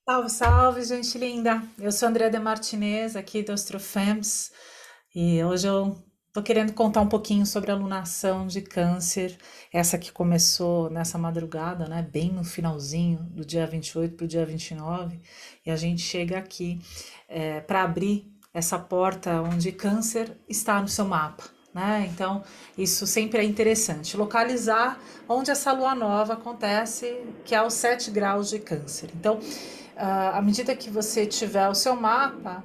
Salve, salve, gente linda! Eu sou Andrea de Martinez, aqui do Astrofems, e hoje eu tô querendo contar um pouquinho sobre a lunação de Câncer, essa que começou nessa madrugada, né, bem no finalzinho do dia 28 para o dia 29, e a gente chega aqui para abrir essa porta onde Câncer está no seu mapa. Né? Então, isso sempre é interessante. Localizar onde essa lua nova acontece, que é aos 7 graus de Câncer. Então, à medida que você tiver o seu mapa,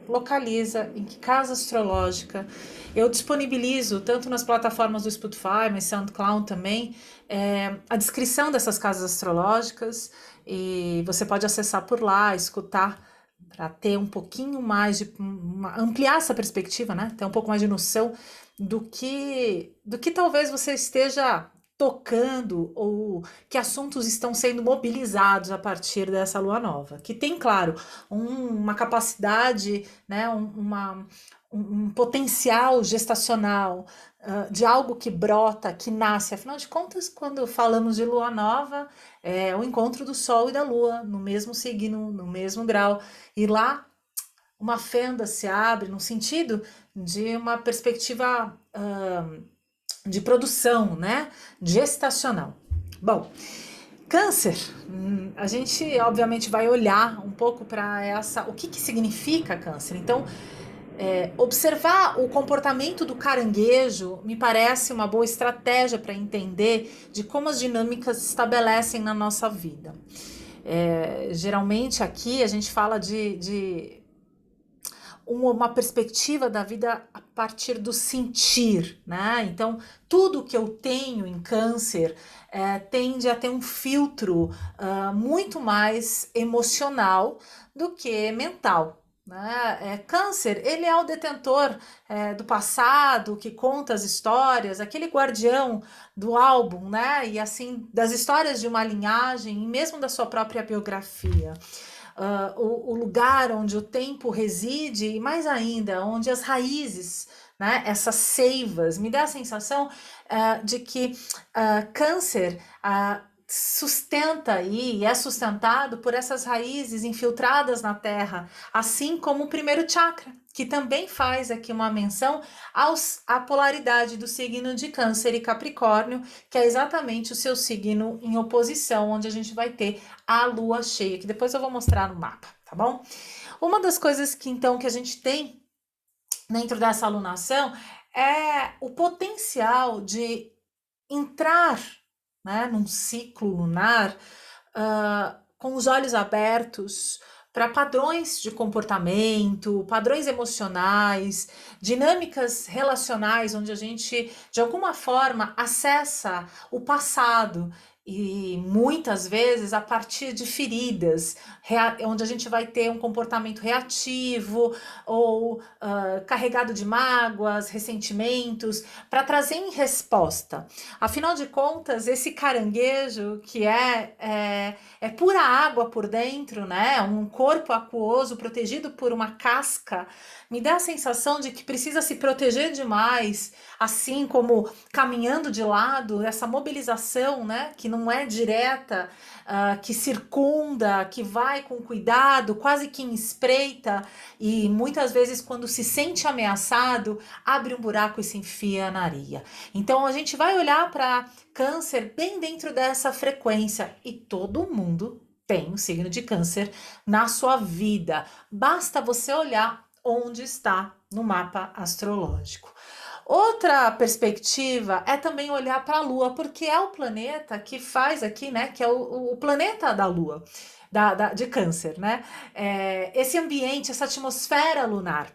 localiza em que casa astrológica. Eu disponibilizo, tanto nas plataformas do Spotify, mas SoundCloud também, a descrição dessas casas astrológicas, e você pode acessar por lá, escutar, para ter um pouquinho mais de ampliar essa perspectiva, né? Ter um pouco mais de noção do que talvez você esteja tocando ou que assuntos estão sendo mobilizados a partir dessa lua nova, que tem, claro, uma capacidade, né, um potencial gestacional, de algo que brota, que nasce. Afinal de contas, quando falamos de lua nova, é o encontro do Sol e da Lua no mesmo signo, no mesmo grau. E lá uma fenda se abre no sentido de uma perspectiva de produção, né? Gestacional. Bom, Câncer, a gente obviamente vai olhar um pouco para o que significa câncer. Então, observar o comportamento do caranguejo me parece uma boa estratégia para entender de como as dinâmicas se estabelecem na nossa vida. Geralmente aqui a gente fala de uma perspectiva da vida a partir do sentir, né? Então, tudo que eu tenho em câncer tende a ter um filtro muito mais emocional do que mental. Né? Câncer, ele é o detentor do passado, que conta as histórias, aquele guardião do álbum, né? E assim, das histórias de uma linhagem e mesmo da sua própria biografia. O lugar onde o tempo reside e mais ainda, onde as raízes, né, essas seivas, me dá a sensação de que câncer sustenta aí e é sustentado por essas raízes infiltradas na terra, assim como o primeiro chakra, que também faz aqui uma menção à polaridade do signo de Câncer e Capricórnio, que é exatamente o seu signo em oposição, onde a gente vai ter a lua cheia, que depois eu vou mostrar no mapa, tá bom? Uma das coisas que então que a gente tem dentro dessa alunação é o potencial de entrar, né, num ciclo lunar com os olhos abertos para padrões de comportamento, padrões emocionais, dinâmicas relacionais, onde a gente, de alguma forma, acessa o passado e muitas vezes a partir de feridas, onde a gente vai ter um comportamento reativo ou carregado de mágoas, ressentimentos, para trazer em resposta. Afinal de contas, esse caranguejo que é pura água por dentro, né? Um corpo aquoso protegido por uma casca, me dá a sensação de que precisa se proteger demais, assim como caminhando de lado, essa mobilização, né? Que não é direta, que circunda, que vai com cuidado, quase que em espreita, e muitas vezes, quando se sente ameaçado, abre um buraco e se enfia na areia. Então, a gente vai olhar para Câncer bem dentro dessa frequência e todo mundo tem o signo de Câncer na sua vida. Basta você olhar onde está no mapa astrológico. Outra perspectiva é também olhar para a Lua, porque é o planeta que faz aqui, né? Que é o planeta da Lua, de Câncer, né? Esse ambiente, essa atmosfera lunar,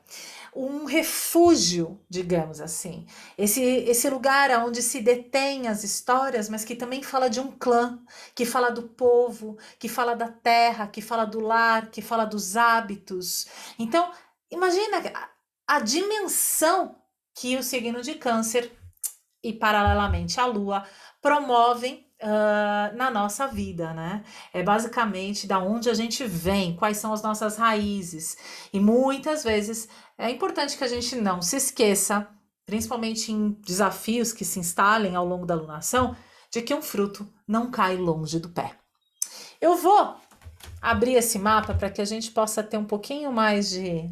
um refúgio, digamos assim. Esse lugar onde se detém as histórias, mas que também fala de um clã, que fala do povo, que fala da terra, que fala do lar, que fala dos hábitos. Então, imagina a dimensão que o signo de Câncer e, paralelamente, a Lua promovem na nossa vida, né? É basicamente da onde a gente vem, quais são as nossas raízes. E muitas vezes é importante que a gente não se esqueça, principalmente em desafios que se instalem ao longo da alunação, de que um fruto não cai longe do pé. Eu vou abrir esse mapa para que a gente possa ter um pouquinho mais de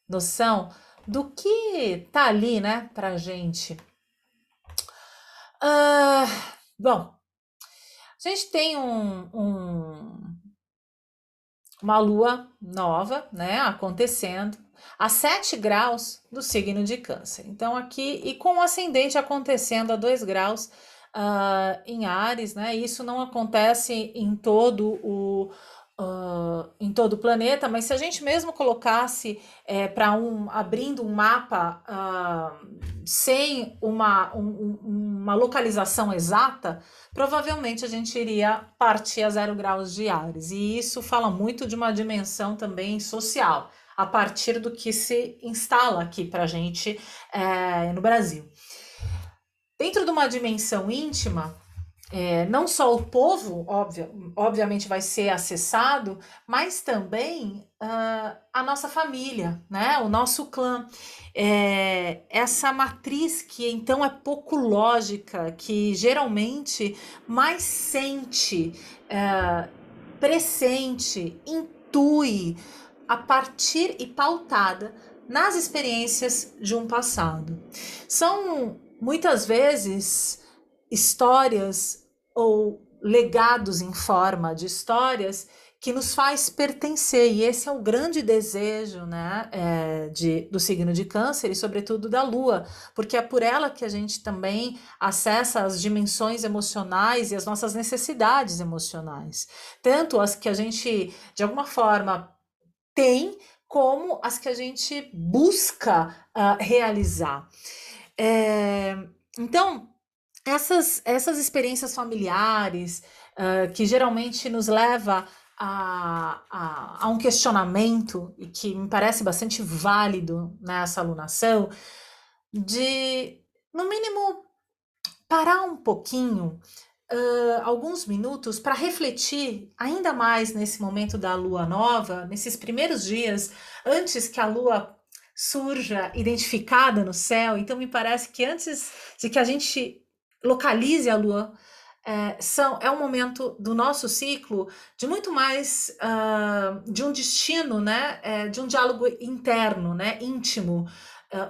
noção do que tá ali, né, pra gente. Ah, bom, a gente tem uma lua nova, né, acontecendo a 7 graus do signo de Câncer. Então, aqui, e com o ascendente acontecendo a 2 graus em Áries, né? Isso não acontece em todo o planeta, mas se a gente mesmo colocasse abrindo um mapa sem uma localização exata, provavelmente a gente iria partir a 0 graus de Áries. E isso fala muito de uma dimensão também social, a partir do que se instala aqui para a gente no Brasil. Dentro de uma dimensão íntima, não só o povo, obviamente, vai ser acessado, mas também a nossa família, né? O nosso clã. Essa matriz que então é pouco lógica, que geralmente mais sente, pressente, intui a partir e pautada nas experiências de um passado. São muitas vezes histórias ou legados em forma de histórias que nos faz pertencer, e esse é o grande desejo, né, do signo de Câncer e sobretudo da Lua, porque é por ela que a gente também acessa as dimensões emocionais e as nossas necessidades emocionais, tanto as que a gente de alguma forma tem, como as que a gente busca realizar. Então, essas experiências familiares, que geralmente nos leva a um questionamento, e que me parece bastante válido nessa alunação, de, no mínimo, parar um pouquinho, alguns minutos, para refletir ainda mais nesse momento da lua nova, nesses primeiros dias, antes que a lua surja identificada no céu. Então, me parece que antes de que a gente localize a lua, é um momento do nosso ciclo de muito mais de um destino, né? De um diálogo interno, né? Íntimo,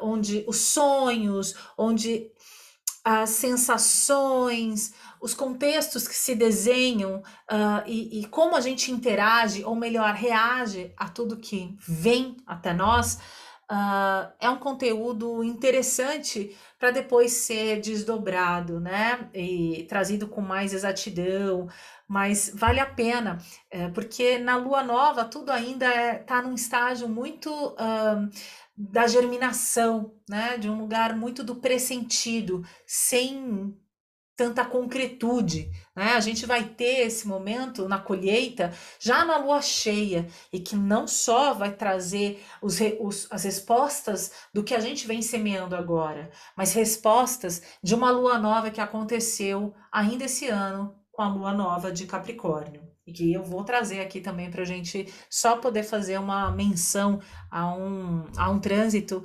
onde os sonhos, onde as sensações, os contextos que se desenham e como a gente interage, ou melhor, reage a tudo que vem até nós, é um conteúdo interessante para depois ser desdobrado, né? E trazido com mais exatidão, mas vale a pena, porque na lua nova tudo ainda está num estágio muito da germinação, né? De um lugar muito do pressentido, sem tanta concretude, né? A gente vai ter esse momento na colheita já na lua cheia, e que não só vai trazer as respostas do que a gente vem semeando agora, mas respostas de uma lua nova que aconteceu ainda esse ano com a lua nova de Capricórnio. E que eu vou trazer aqui também para a gente só poder fazer uma menção a um trânsito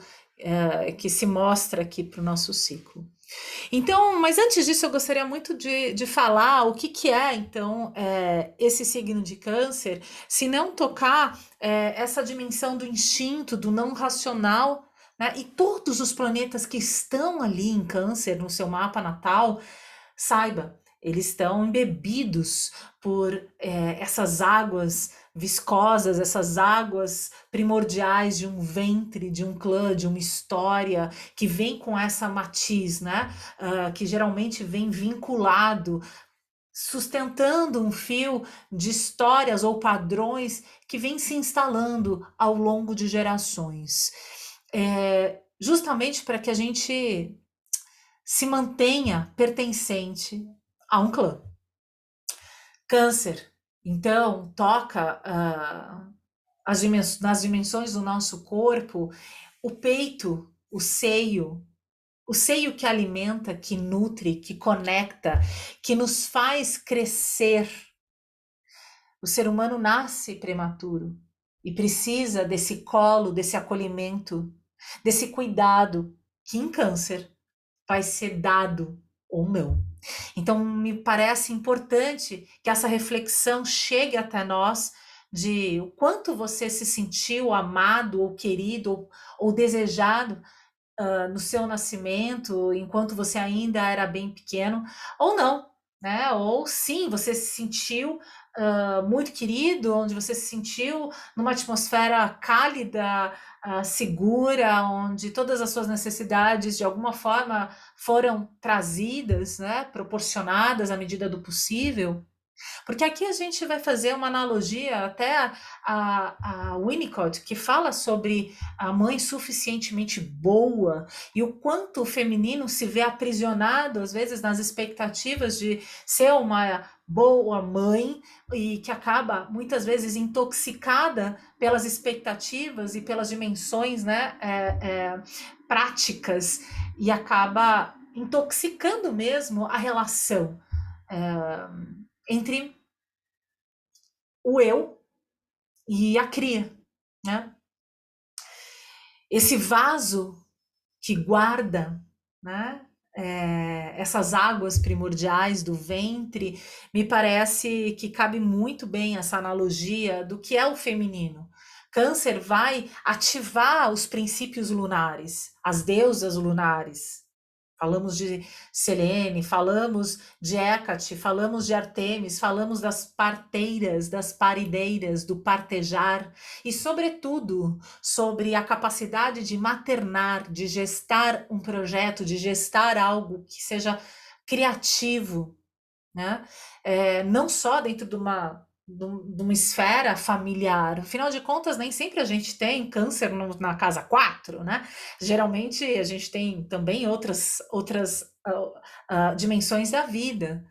que se mostra aqui para o nosso ciclo. Então, mas antes disso, eu gostaria muito de falar o que é, então, esse signo de Câncer, se não tocar essa dimensão do instinto, do não racional, né? E todos os planetas que estão ali em Câncer, no seu mapa natal, saiba, eles estão embebidos por essas águas viscosas, essas águas primordiais de um ventre, de um clã, de uma história, que vem com essa matiz, né? Que geralmente vem vinculado, sustentando um fio de histórias ou padrões que vem se instalando ao longo de gerações. Justamente para que a gente se mantenha pertencente a um clã. Câncer, então, toca nas dimensões do nosso corpo, o peito, o seio que alimenta, que nutre, que conecta, que nos faz crescer. O ser humano nasce prematuro e precisa desse colo, desse acolhimento, desse cuidado, que em Câncer vai ser dado ou não. Então, me parece importante que essa reflexão chegue até nós de o quanto você se sentiu amado ou querido ou desejado no seu nascimento, enquanto você ainda era bem pequeno, ou não, né? Ou sim, você se sentiu muito querido, onde você se sentiu numa atmosfera cálida, segura, onde todas as suas necessidades de alguma forma foram trazidas, né? Proporcionadas à medida do possível. Porque aqui a gente vai fazer uma analogia até a Winnicott, que fala sobre a mãe suficientemente boa e o quanto o feminino se vê aprisionado, às vezes, nas expectativas de ser uma boa mãe e que acaba, muitas vezes, intoxicada pelas expectativas e pelas dimensões, né, práticas e acaba intoxicando mesmo a relação entre o eu e a cria, né? Esse vaso que guarda, né? Essas águas primordiais do ventre, me parece que cabe muito bem essa analogia do que é o feminino. Câncer vai ativar os princípios lunares, as deusas lunares. Falamos de Selene, falamos de Hécate, falamos de Artemis, falamos das parteiras, das parideiras, do partejar e, sobretudo, sobre a capacidade de maternar, de gestar um projeto, de gestar algo que seja criativo, né? Não só dentro de uma esfera familiar. Afinal de contas, nem sempre a gente tem câncer na casa 4, né? Geralmente a gente tem também outras dimensões da vida.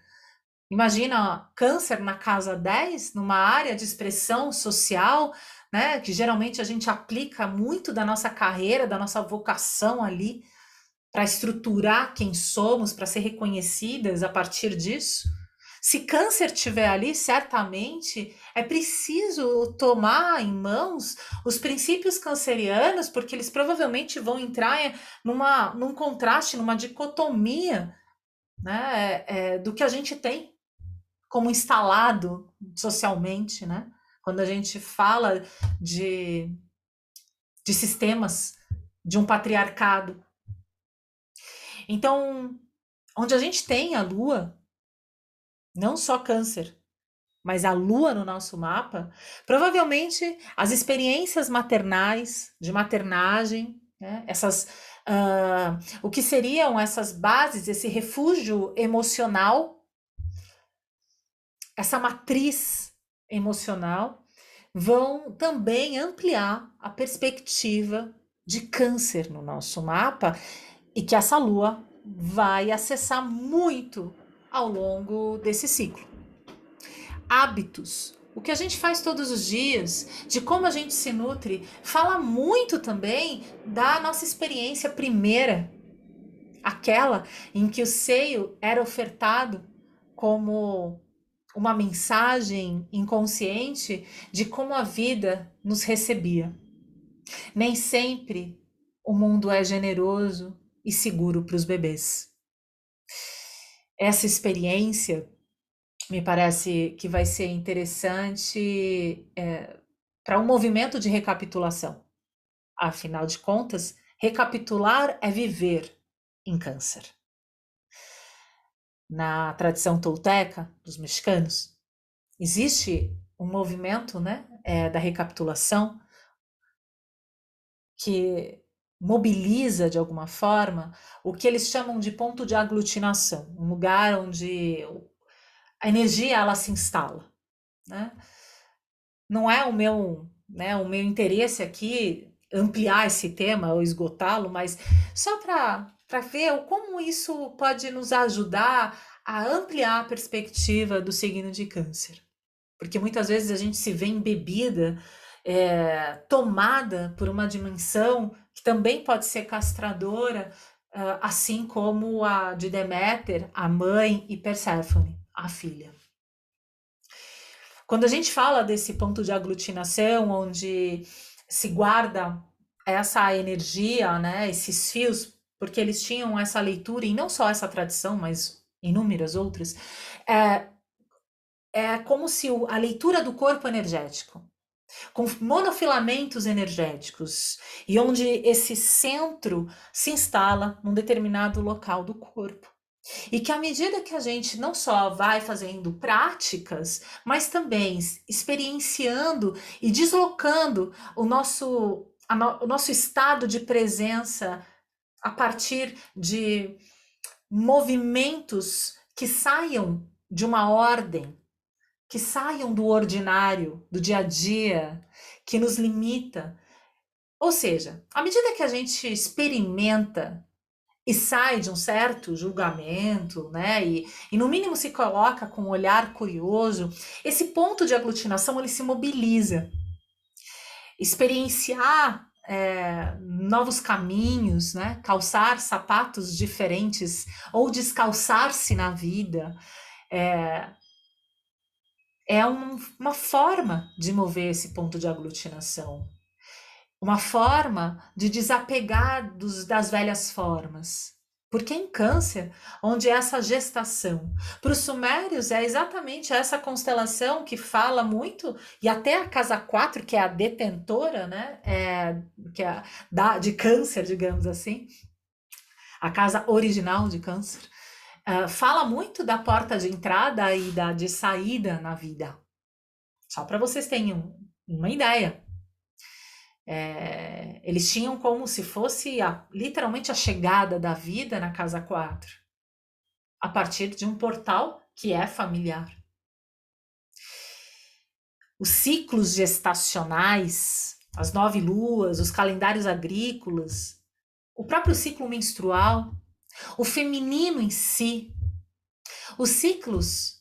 Imagina câncer na casa 10, numa área de expressão social, né? Que geralmente a gente aplica muito da nossa carreira, da nossa vocação ali, para estruturar quem somos, para ser reconhecidas a partir disso. Se câncer tiver ali, certamente é preciso tomar em mãos os princípios cancerianos, porque eles provavelmente vão entrar num contraste, numa dicotomia, né, do que a gente tem como instalado socialmente, né? Quando a gente fala de sistemas, de um patriarcado. Então, onde a gente tem a Lua, não só câncer, mas a Lua no nosso mapa, provavelmente as experiências maternais, de maternagem, né, o que seriam essas bases, esse refúgio emocional, essa matriz emocional, vão também ampliar a perspectiva de câncer no nosso mapa e que essa Lua vai acessar muito ao longo desse ciclo. Hábitos, o que a gente faz todos os dias, de como a gente se nutre, fala muito também da nossa experiência primeira, aquela em que o seio era ofertado como uma mensagem inconsciente de como a vida nos recebia. Nem sempre o mundo é generoso e seguro para os bebês. Essa experiência me parece que vai ser interessante para um movimento de recapitulação. Afinal de contas, recapitular é viver em câncer. Na tradição tolteca, dos mexicanos, existe um movimento, né, da recapitulação que mobiliza de alguma forma o que eles chamam de ponto de aglutinação, um lugar onde a energia ela se instala, né? Não é o meu interesse aqui ampliar esse tema ou esgotá-lo, mas só para ver como isso pode nos ajudar a ampliar a perspectiva do signo de câncer. Porque muitas vezes a gente se vê embebida, tomada por uma dimensão que também pode ser castradora, assim como a de Deméter, a mãe, e Perséfone, a filha. Quando a gente fala desse ponto de aglutinação, onde se guarda essa energia, né, esses fios, porque eles tinham essa leitura, e não só essa tradição, mas inúmeras outras, é como se a leitura do corpo energético, com monofilamentos energéticos, e onde esse centro se instala num determinado local do corpo. E que à medida que a gente não só vai fazendo práticas, mas também experienciando e deslocando o nosso estado de presença a partir de movimentos que saiam de uma ordem, que saiam do ordinário, do dia a dia, que nos limita. Ou seja, à medida que a gente experimenta e sai de um certo julgamento, né? E no mínimo se coloca com um olhar curioso, esse ponto de aglutinação ele se mobiliza. Experienciar novos caminhos, né? Calçar sapatos diferentes ou descalçar-se na vida é uma forma de mover esse ponto de aglutinação. Uma forma de desapegar das velhas formas. Porque em Câncer, onde é essa gestação, para os sumérios é exatamente essa constelação que fala muito, e até a casa 4, que é a detentora, né, que é de Câncer, digamos assim, a casa original de Câncer, fala muito da porta de entrada e de saída na vida. Só para vocês terem uma ideia. Eles tinham como se fosse literalmente a chegada da vida na casa 4, a partir de um portal que é familiar. Os ciclos gestacionais, as 9 luas, os calendários agrícolas, o próprio ciclo menstrual, o feminino em si, os ciclos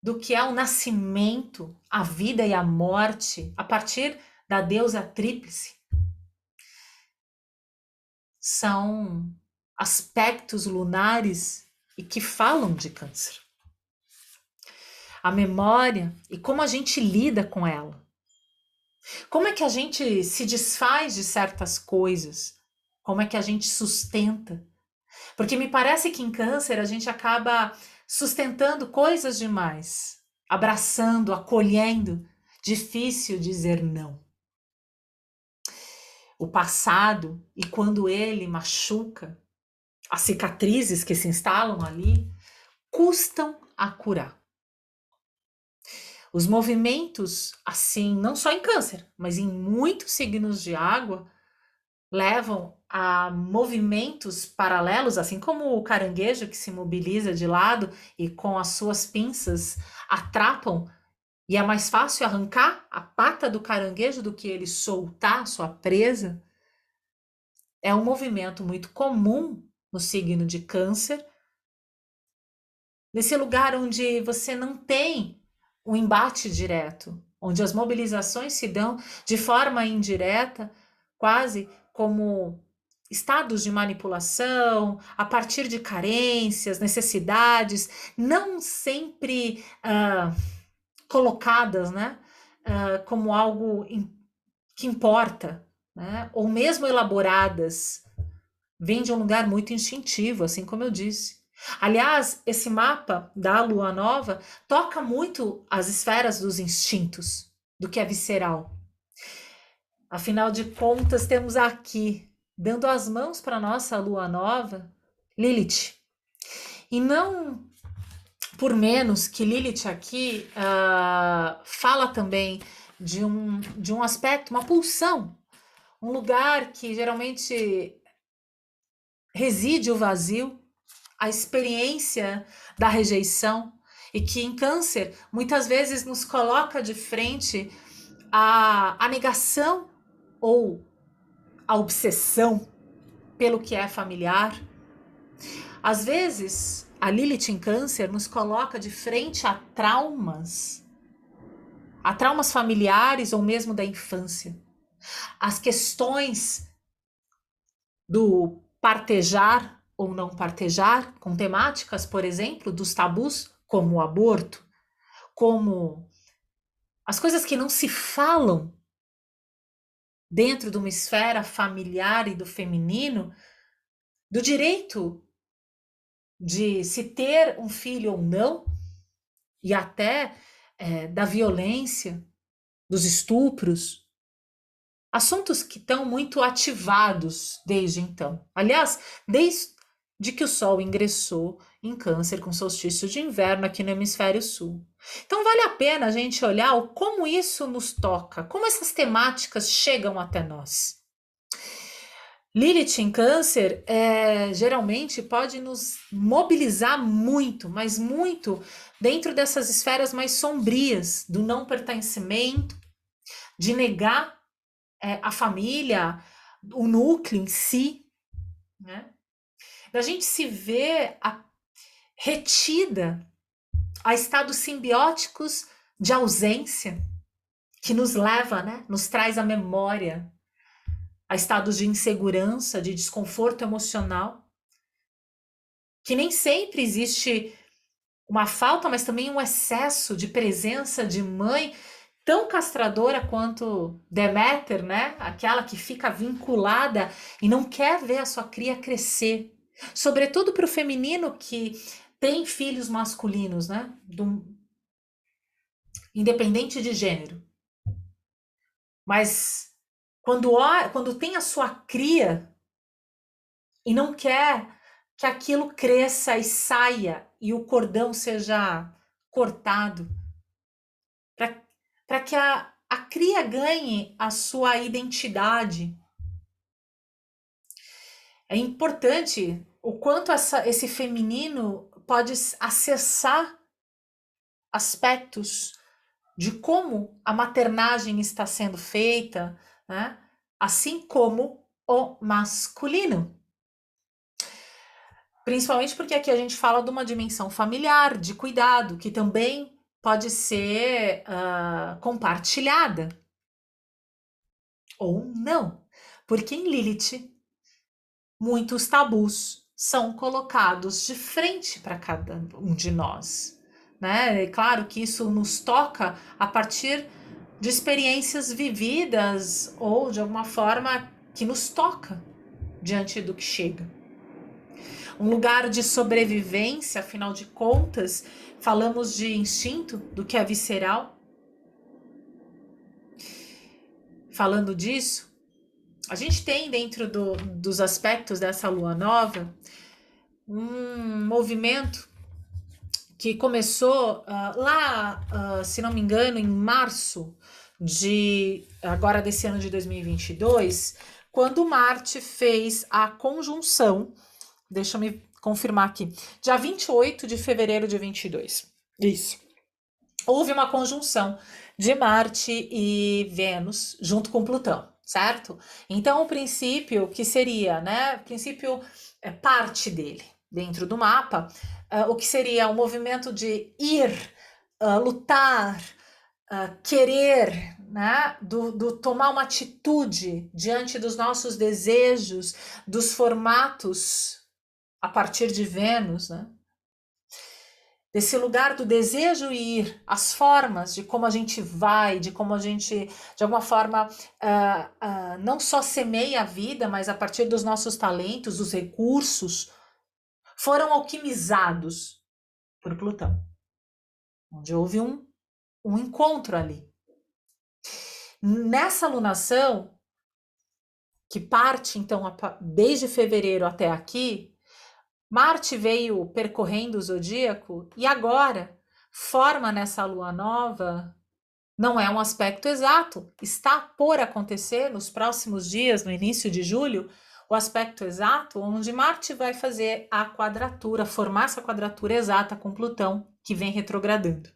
do que é o nascimento, a vida e a morte, a partir da deusa tríplice, são aspectos lunares e que falam de Câncer. A memória e como a gente lida com ela. Como é que a gente se desfaz de certas coisas? Como é que a gente sustenta? Porque me parece que em Câncer a gente acaba sustentando coisas demais, abraçando, acolhendo. Difícil dizer não. O passado, e quando ele machuca, as cicatrizes que se instalam ali, custam a curar. Os movimentos, assim, não só em Câncer, mas em muitos signos de água, levam a movimentos paralelos, assim como o caranguejo que se mobiliza de lado e com as suas pinças atrapam, e é mais fácil arrancar a pata do caranguejo do que ele soltar sua presa. É um movimento muito comum no signo de Câncer, nesse lugar onde você não tem um embate direto, onde as mobilizações se dão de forma indireta, quase como estados de manipulação, a partir de carências, necessidades, não sempre colocadas, né, como algo que importa, né, ou mesmo elaboradas, vem de um lugar muito instintivo, assim como eu disse. Aliás, esse mapa da lua nova toca muito as esferas dos instintos, do que é visceral. Afinal de contas, temos aqui, dando as mãos para nossa lua nova, Lilith. E não por menos que Lilith aqui fala também de um aspecto, uma pulsão, um lugar que geralmente reside o vazio, a experiência da rejeição, e que em Câncer muitas vezes nos coloca de frente a negação ou a obsessão pelo que é familiar. Às vezes, a Lilith em Câncer nos coloca de frente a traumas familiares ou mesmo da infância. As questões do partejar ou não partejar, com temáticas, por exemplo, dos tabus, como o aborto, como as coisas que não se falam dentro de uma esfera familiar e do feminino, do direito de se ter um filho ou não, e até da violência, dos estupros, assuntos que estão muito ativados desde então. Aliás, desde que o Sol ingressou em Câncer com solstício de inverno aqui no hemisfério sul. Então vale a pena a gente olhar como isso nos toca, como essas temáticas chegam até nós. Lilith em Câncer geralmente pode nos mobilizar muito, mas muito dentro dessas esferas mais sombrias do não pertencimento, de negar a família, o núcleo em si, né? Da gente se ver retida a estados simbióticos de ausência, que nos leva, né? Nos traz a memória a estados de insegurança, de desconforto emocional, que nem sempre existe uma falta, mas também um excesso de presença de mãe tão castradora quanto Deméter, né? Aquela que fica vinculada e não quer ver a sua cria crescer. Sobretudo para o feminino que tem filhos masculinos, né? Independente de gênero. Mas quando tem a sua cria e não quer que aquilo cresça e saia e o cordão seja cortado, para que a cria ganhe a sua identidade. É importante o quanto esse feminino pode acessar aspectos de como a maternagem está sendo feita, né? Assim como o masculino. Principalmente porque aqui a gente fala de uma dimensão familiar, de cuidado, que também pode ser compartilhada. Ou não. Porque em Lilith, muitos tabus são colocados de frente para cada um de nós. Né? É claro que isso nos toca a partir de experiências vividas ou de alguma forma que nos toca diante do que chega. Um lugar de sobrevivência, afinal de contas, falamos de instinto, do que é visceral. Falando disso, a gente tem dentro dos aspectos dessa lua nova um movimento que começou lá, se não me engano, em março agora desse ano de 2022, quando Marte fez a conjunção, deixa eu me confirmar aqui, dia 28 de fevereiro de 22. Isso. Houve uma conjunção de Marte e Vênus junto com Plutão, certo? Então, o princípio que seria, né? O princípio é parte dele dentro do mapa, o que seria o movimento de ir, lutar, querer, né? Do tomar uma atitude diante dos nossos desejos, dos formatos a partir de Vênus, né? Desse lugar do desejo ir, as formas de como a gente vai, de como a gente, de alguma forma, não só semeia a vida, mas a partir dos nossos talentos, dos recursos, foram alquimizados por Plutão, onde houve um encontro ali. Nessa alunação, que parte, então, desde fevereiro até aqui, Marte veio percorrendo o zodíaco e agora forma nessa lua nova, não é um aspecto exato, está por acontecer nos próximos dias, no início de julho, o aspecto exato, onde Marte vai fazer a quadratura, formar essa quadratura exata com Plutão, que vem retrogradando.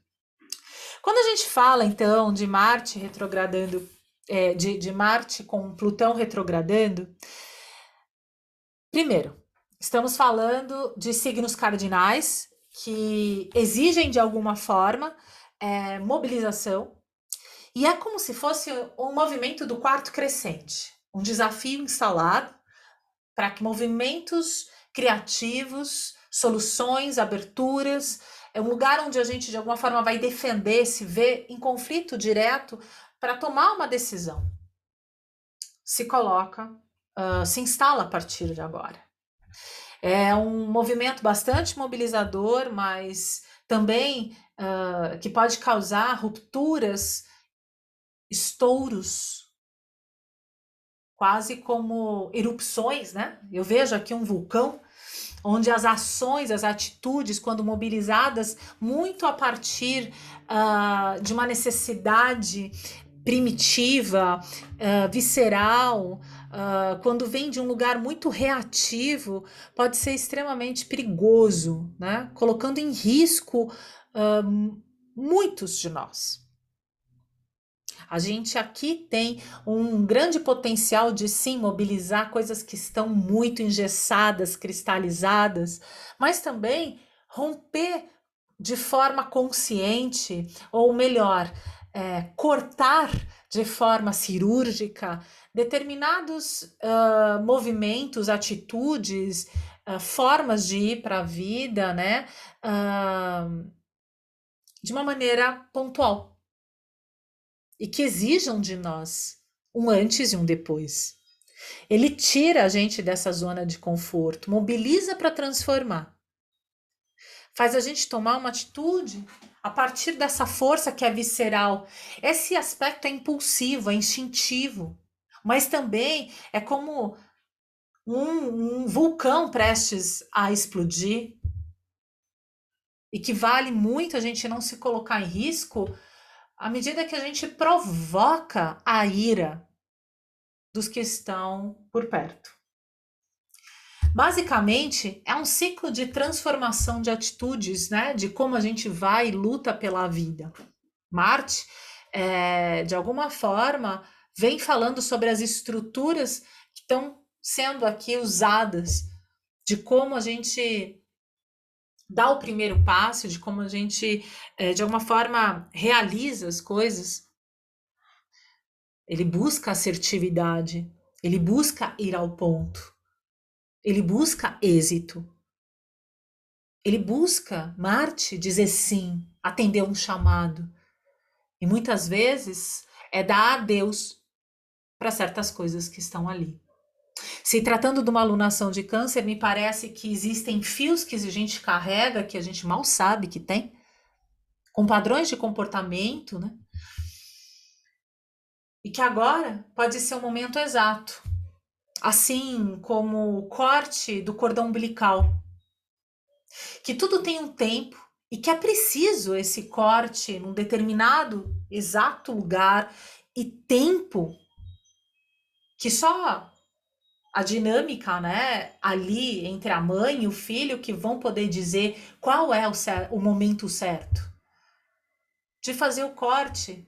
Quando a gente fala, então, de Marte retrogradando, de Marte com Plutão retrogradando, primeiro, estamos falando de signos cardinais que exigem, de alguma forma, mobilização, e é como se fosse um movimento do quarto crescente, um desafio instalado para que movimentos criativos, soluções, aberturas, é um lugar onde a gente, de alguma forma, vai defender, se vê em conflito direto para tomar uma decisão. Se coloca, se instala a partir de agora. É um movimento bastante mobilizador, mas também que pode causar rupturas estouros, quase como erupções, né? Eu vejo aqui um vulcão onde as ações, as atitudes, quando mobilizadas muito a partir de uma necessidade primitiva, visceral, quando vem de um lugar muito reativo, pode ser extremamente perigoso, né? Colocando em risco muitos de nós. A gente aqui tem um grande potencial de sim mobilizar coisas que estão muito engessadas, cristalizadas, mas também romper de forma consciente, ou melhor, cortar de forma cirúrgica determinados movimentos, atitudes, formas de ir para a vida, né? De uma maneira pontual e que exijam de nós um antes e um depois. Ele tira a gente dessa zona de conforto, mobiliza para transformar. Faz a gente tomar uma atitude a partir dessa força que é visceral. Esse aspecto é impulsivo, é instintivo, mas também é como um vulcão prestes a explodir e que vale muito a gente não se colocar em risco à medida que a gente provoca a ira dos que estão por perto. Basicamente, é um ciclo de transformação de atitudes, né? De como a gente vai e luta pela vida. Marte, de alguma forma, vem falando sobre as estruturas que estão sendo aqui usadas, de como a gente dá o primeiro passo, de como a gente, de alguma forma, realiza as coisas. Ele busca assertividade, ele busca ir ao ponto, ele busca êxito. Ele busca, Marte, dizer sim, atender um chamado. E muitas vezes é dar adeus para certas coisas que estão ali. Se tratando de uma alunação de câncer, me parece que existem fios que a gente carrega, que a gente mal sabe que tem, com padrões de comportamento, né? E que agora pode ser o momento exato. Assim como o corte do cordão umbilical. Que tudo tem um tempo e que é preciso esse corte num determinado exato lugar e tempo que só a dinâmica, né, ali entre a mãe e o filho que vão poder dizer qual é o momento certo de fazer o corte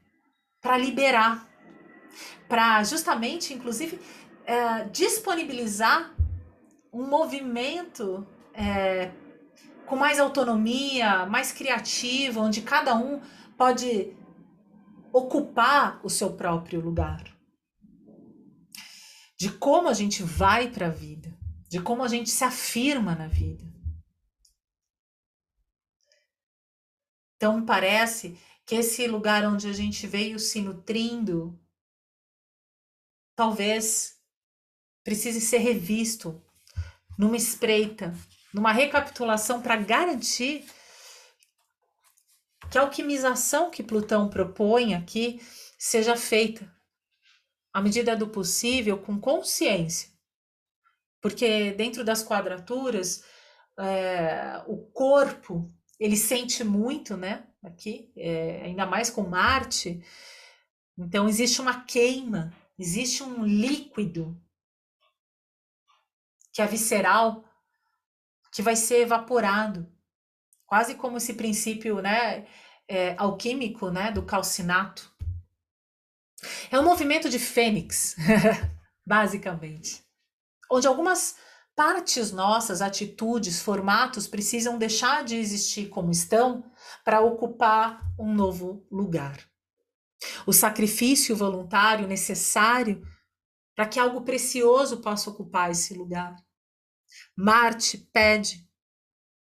para liberar, para justamente, inclusive, disponibilizar um movimento com mais autonomia, mais criativo, onde cada um pode ocupar o seu próprio lugar. De como a gente vai para a vida, de como a gente se afirma na vida. Então, me parece que esse lugar onde a gente veio se nutrindo, talvez precise ser revisto numa espreita, numa recapitulação para garantir que a alquimização que Plutão propõe aqui seja feita à medida do possível com consciência. Porque dentro das quadraturas, o corpo, ele sente muito, né? Aqui, ainda mais com Marte. Então, existe uma queima, existe um líquido que é visceral, que vai ser evaporado. Quase como esse princípio, né, alquímico, né, do calcinato. É um movimento de fênix, basicamente. Onde algumas partes nossas, atitudes, formatos precisam deixar de existir como estão para ocupar um novo lugar. O sacrifício voluntário necessário para que algo precioso possa ocupar esse lugar. Marte pede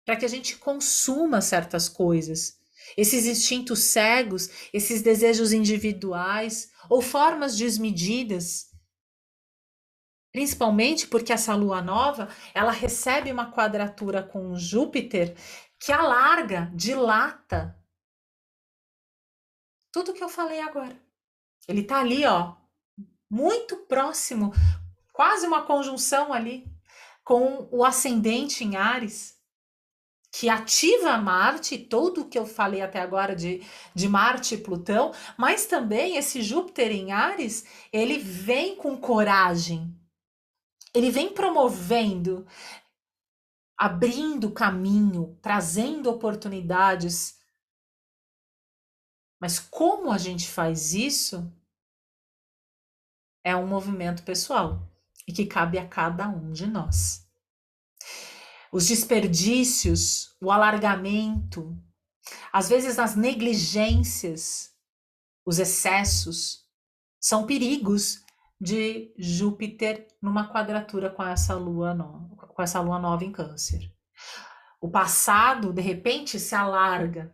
para que a gente consuma certas coisas, esses instintos cegos, esses desejos individuais ou formas desmedidas. Principalmente porque essa lua nova, ela recebe uma quadratura com Júpiter que alarga, dilata tudo que eu falei agora. Ele tá ali, ó, muito próximo, quase uma conjunção ali com o ascendente em Áries, que ativa Marte, todo o que eu falei até agora de Marte e Plutão, mas também esse Júpiter em Áries, ele vem com coragem, ele vem promovendo, abrindo caminho, trazendo oportunidades. Mas como a gente faz isso é um movimento pessoal e que cabe a cada um de nós. Os desperdícios, o alargamento, às vezes as negligências, os excessos, são perigos de Júpiter numa quadratura com essa lua nova em Câncer. O passado, de repente, se alarga.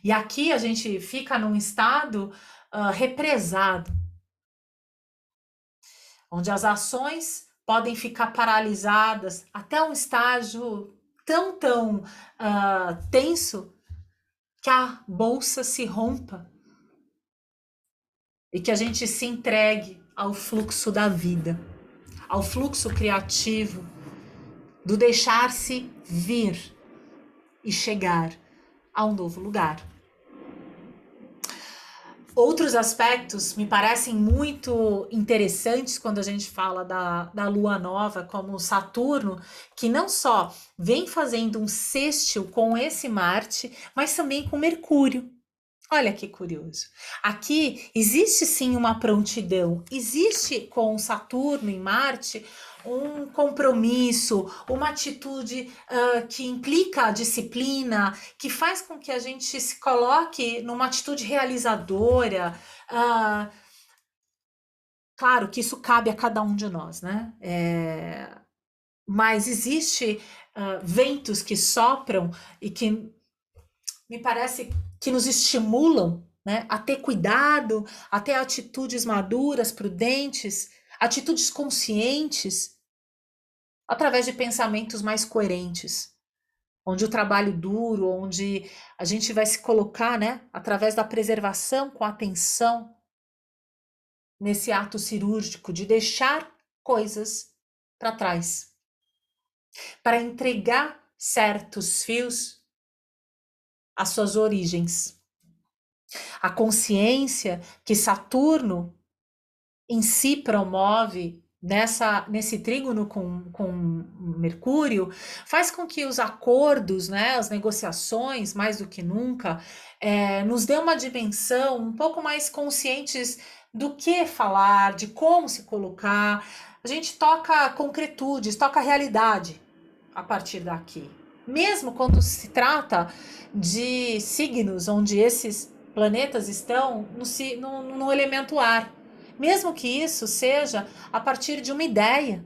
E aqui a gente fica num estado represado, onde as ações podem ficar paralisadas até um estágio tão tenso que a bolsa se rompa e que a gente se entregue ao fluxo da vida, ao fluxo criativo, do deixar-se vir e chegar a um novo lugar. Outros aspectos me parecem muito interessantes quando a gente fala da lua nova, como Saturno, que não só vem fazendo um sextil com esse Marte, mas também com Mercúrio. Olha que curioso. Aqui existe sim uma prontidão, existe com Saturno em Marte um compromisso, uma atitude que implica a disciplina, que faz com que a gente se coloque numa atitude realizadora. Claro que isso cabe a cada um de nós, né? Mas existe ventos que sopram e que me parece que nos estimulam, né, a ter cuidado, a ter atitudes maduras, prudentes, atitudes conscientes, através de pensamentos mais coerentes, onde o trabalho duro, onde a gente vai se colocar, né, através da preservação com atenção, nesse ato cirúrgico de deixar coisas para trás, para entregar certos fios às suas origens. A consciência que Saturno em si promove nesse trígono com Mercúrio, faz com que os acordos, né, as negociações, mais do que nunca, nos dê uma dimensão um pouco mais conscientes do que falar, de como se colocar. A gente toca concretudes, toca realidade a partir daqui. Mesmo quando se trata de signos onde esses planetas estão no elemento ar. Mesmo que isso seja a partir de uma ideia.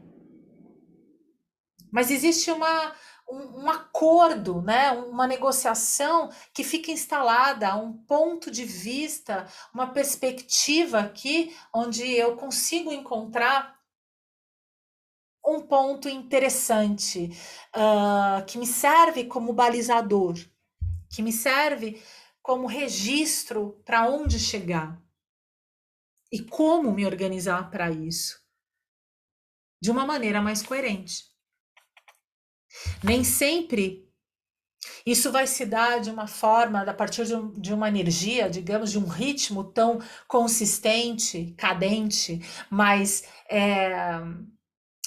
Mas existe um acordo, né? Uma negociação que fica instalada, um ponto de vista, uma perspectiva aqui, onde eu consigo encontrar um ponto interessante, que me serve como balizador, que me serve como registro para onde chegar e como me organizar para isso, de uma maneira mais coerente. Nem sempre isso vai se dar de uma forma, a partir de uma energia, digamos, de um ritmo tão consistente, cadente, mas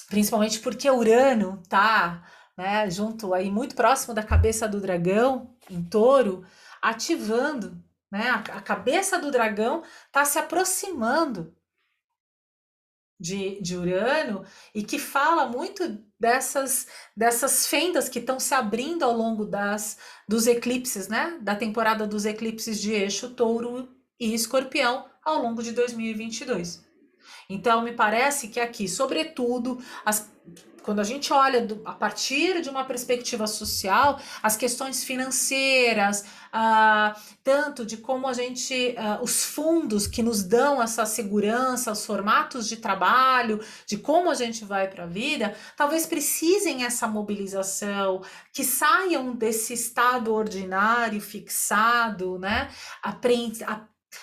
principalmente porque Urano tá, né, junto aí, muito próximo da cabeça do dragão, em Touro, ativando, né, a cabeça do dragão está se aproximando de Urano e que fala muito dessas fendas que estão se abrindo ao longo dos eclipses, né? Da temporada dos eclipses de Eixo, Touro e Escorpião ao longo de 2022. Então, me parece que aqui, sobretudo, quando a gente olha a partir de uma perspectiva social, as questões financeiras, tanto de como a gente, os fundos que nos dão essa segurança, os formatos de trabalho, de como a gente vai para a vida, talvez precisem essa mobilização, que saiam desse estado ordinário, fixado, né?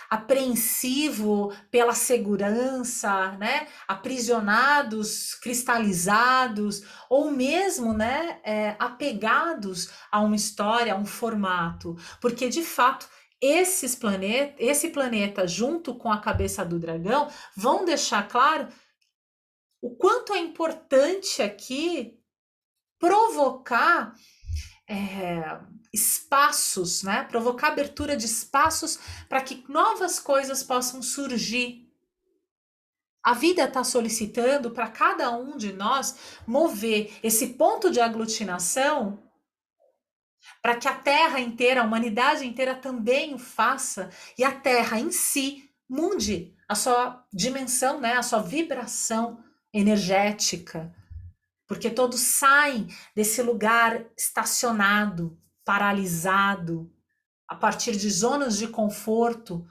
apreensivo pela segurança, né? Aprisionados, cristalizados, ou mesmo, né, apegados a uma história, a um formato, porque de fato esse planeta, junto com a cabeça do dragão, vão deixar claro o quanto é importante aqui provocar espaços, né? Provocar abertura de espaços para que novas coisas possam surgir. A vida está solicitando para cada um de nós mover esse ponto de aglutinação para que a Terra inteira, a humanidade inteira também o faça e a Terra em si mude a sua dimensão, né? A sua vibração energética, porque todos saem desse lugar estacionado, paralisado, a partir de zonas de conforto,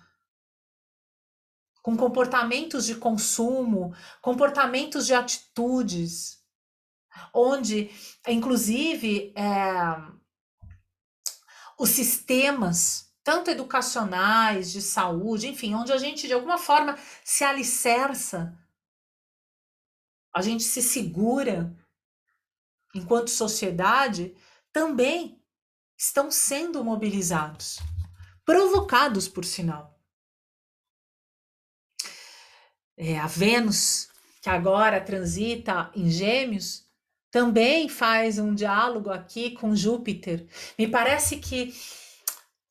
com comportamentos de consumo, comportamentos de atitudes, onde, inclusive, os sistemas, tanto educacionais, de saúde, enfim, onde a gente, de alguma forma, se alicerça, a gente se segura enquanto sociedade, também estão sendo mobilizados, provocados, por sinal. A Vênus, que agora transita em Gêmeos, também faz um diálogo aqui com Júpiter. Me parece que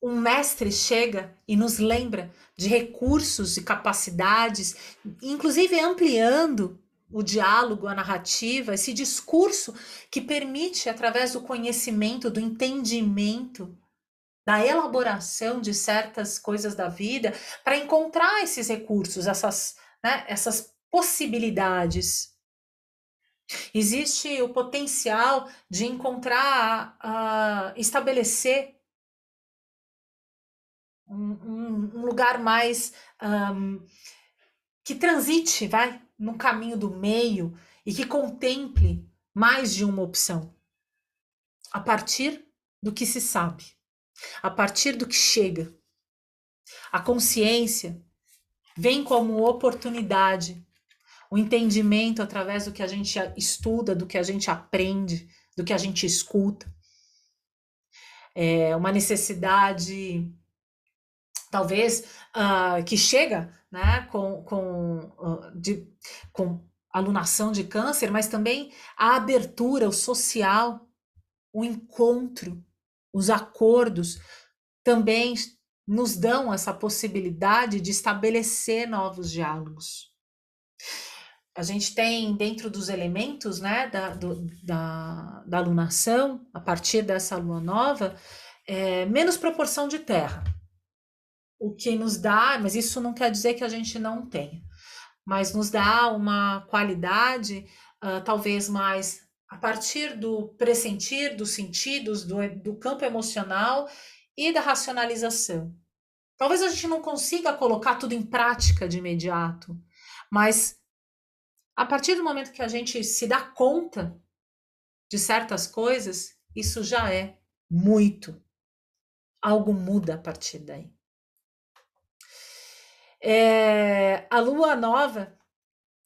um mestre chega e nos lembra de recursos e capacidades, inclusive ampliando o diálogo, a narrativa, esse discurso que permite, através do conhecimento, do entendimento, da elaboração de certas coisas da vida, para encontrar esses recursos, essas possibilidades. Existe o potencial de encontrar, estabelecer um lugar mais que transite, no caminho do meio e que contemple mais de uma opção, a partir do que se sabe, a partir do que chega. A consciência vem como oportunidade, o entendimento através do que a gente estuda, do que a gente aprende, do que a gente escuta. É uma necessidade, talvez, que chega, né, com alunação de câncer, mas também a abertura, o social, o encontro, os acordos, também nos dão essa possibilidade de estabelecer novos diálogos. A gente tem dentro dos elementos, né, da alunação, a partir dessa lua nova, menos proporção de terra. O que nos dá, mas isso não quer dizer que a gente não tenha, mas nos dá uma qualidade, talvez mais a partir do pressentir, dos sentidos, do campo emocional e da racionalização. Talvez a gente não consiga colocar tudo em prática de imediato, mas a partir do momento que a gente se dá conta de certas coisas, isso já é muito. Algo muda a partir daí. A lua nova,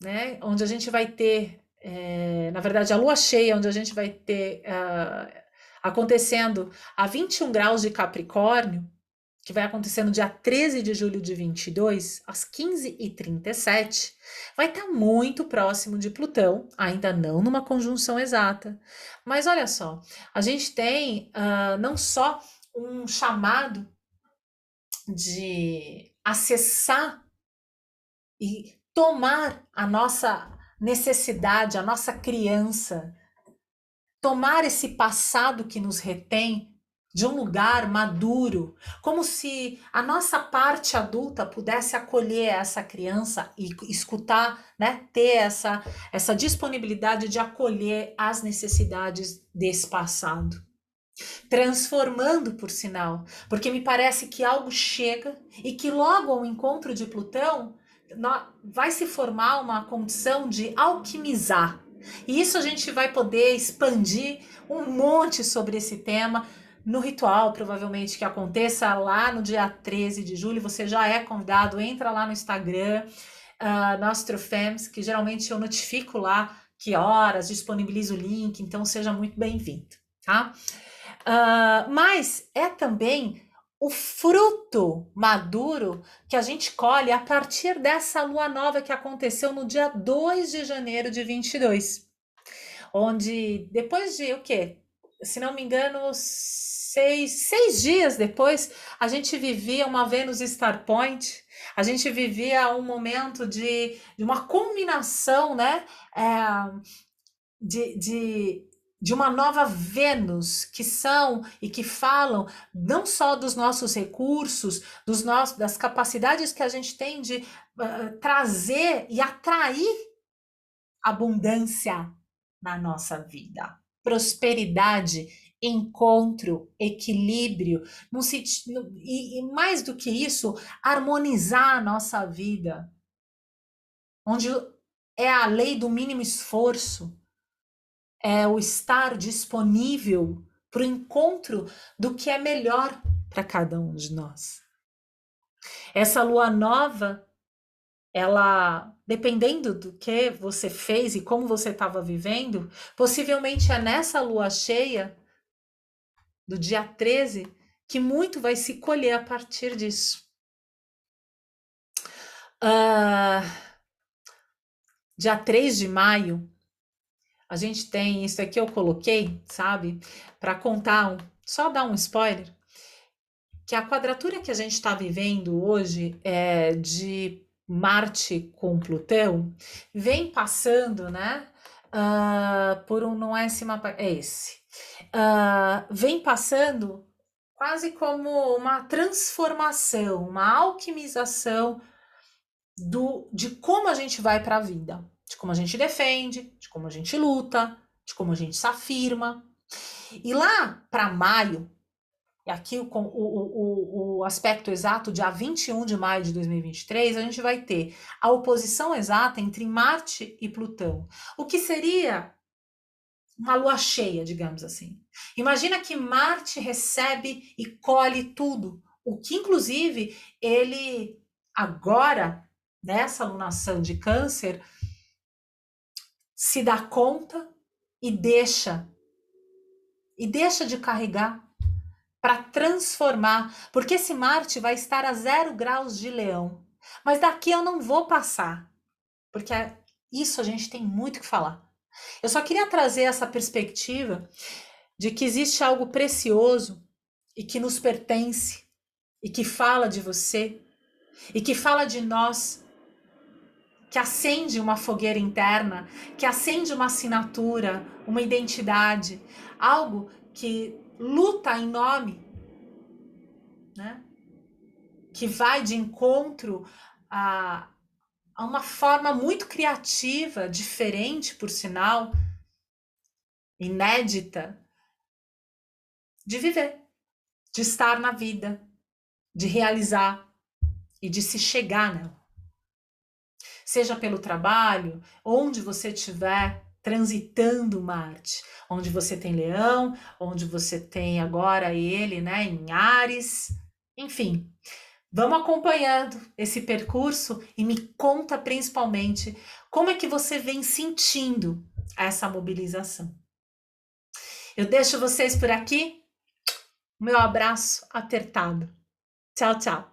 né, onde a gente vai ter, na verdade, a lua cheia, onde a gente vai ter acontecendo a 21 graus de Capricórnio, que vai acontecer no dia 13 de julho de 22, às 15h37, vai estar muito próximo de Plutão, ainda não numa conjunção exata. Mas olha só, a gente tem não só um chamado de acessar e tomar a nossa necessidade, a nossa criança, tomar esse passado que nos retém de um lugar maduro, como se a nossa parte adulta pudesse acolher essa criança e escutar, né, ter essa disponibilidade de acolher as necessidades desse passado. Transformando, por sinal, porque me parece que algo chega e que logo ao encontro de Plutão vai se formar uma condição de alquimizar. E isso a gente vai poder expandir um monte sobre esse tema no ritual, provavelmente, que aconteça lá no dia 13 de julho, você já é convidado, entra lá no Instagram, Nostrofems, que geralmente eu notifico lá que horas, disponibilizo o link, então seja muito bem-vindo, tá? Mas é também o fruto maduro que a gente colhe a partir dessa lua nova que aconteceu no dia 2 de janeiro de 22, onde depois de o quê? Se não me engano, seis dias depois, a gente vivia uma Vênus Star Point, a gente vivia um momento de uma combinação, né? De uma nova Vênus, que são e que falam não só dos nossos recursos, das capacidades que a gente tem de trazer e atrair abundância na nossa vida, prosperidade, encontro, equilíbrio, e mais do que isso, harmonizar a nossa vida, onde é a lei do mínimo esforço, é o estar disponível para o encontro do que é melhor para cada um de nós. Essa lua nova, ela, dependendo do que você fez e como você estava vivendo, possivelmente é nessa lua cheia, do dia 13, que muito vai se colher a partir disso. Dia 3 de maio, a gente tem, isso aqui eu coloquei, sabe, para contar, só dar um spoiler, que a quadratura que a gente está vivendo hoje é de Marte com Plutão, vem passando, né, por um, não é esse mapa, é esse, vem passando quase como uma transformação, uma alquimização de como a gente vai para a vida, de como a gente defende, de como a gente luta, de como a gente se afirma. E lá para maio, e aqui o aspecto exato, dia 21 de maio de 2023, a gente vai ter a oposição exata entre Marte e Plutão, o que seria uma lua cheia, digamos assim. Imagina que Marte recebe e colhe tudo, o que inclusive ele agora, nessa alunação de Câncer, se dá conta e deixa de carregar para transformar, porque esse Marte vai estar a 0 graus de Leão. Mas daqui eu não vou passar, porque isso a gente tem muito que falar. Eu só queria trazer essa perspectiva de que existe algo precioso e que nos pertence, e que fala de você, e que fala de nós, que acende uma fogueira interna, que acende uma assinatura, uma identidade, algo que luta em nome, né? Que vai de encontro a uma forma muito criativa, diferente, por sinal, inédita, de viver, de estar na vida, de realizar e de se chegar nela. Seja pelo trabalho, onde você estiver transitando Marte, onde você tem Leão, onde você tem agora ele, né, em Áries, enfim. Vamos acompanhando esse percurso e me conta principalmente como é que você vem sentindo essa mobilização. Eu deixo vocês por aqui. Meu abraço apertado. Tchau, tchau.